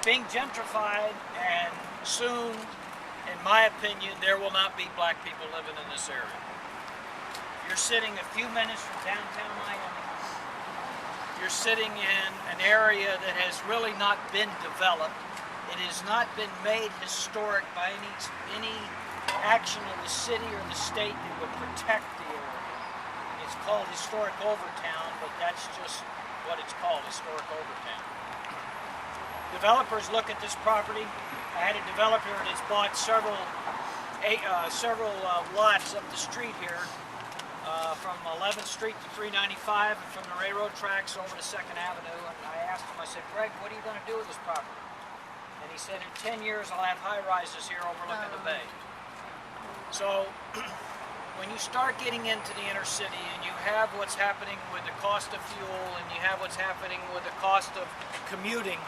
being gentrified, and soon, in my opinion, there will not be black people living in this area. You're sitting a few minutes from downtown Miami. You're sitting in an area that has really not been developed. It has not been made historic by any action of the city or the state that would protect the area. It's called Historic Overtown, but that's just what it's called, Historic Overtown. Developers look at this property. I had a developer that's bought several lots up the street here, from 11th Street to 395, and from the railroad tracks over to 2nd Avenue. And I asked him, I said, Greg, what are you going to do with this property? And he said, in 10 years I'll have high-rises here overlooking the bay. So when you start getting into the inner city and you have what's happening with the cost of fuel and you have what's happening with the cost of commuting,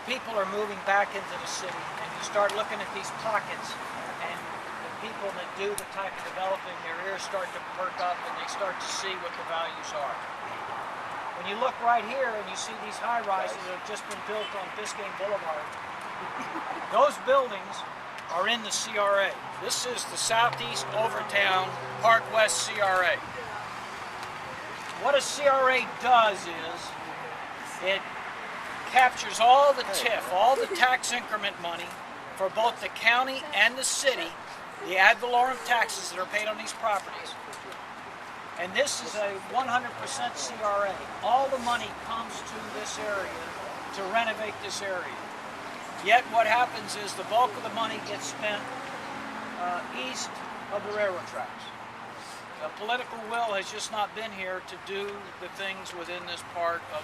people are moving back into the city, and you start looking at these pockets, and the people that do the type of developing, their ears start to perk up and they start to see what the values are. When you look right here and you see these high-rises that have just been built on Biscayne Boulevard, those buildings are in the CRA. This is the Southeast Overtown Park West CRA. What a CRA does is it captures all the TIF, all the tax increment money for both the county and the city, the ad valorem taxes that are paid on these properties. And this is a 100% CRA. All the money comes to this area to renovate this area. Yet what happens is the bulk of the money gets spent east of the railroad tracks. The political will has just not been here to do the things within this part of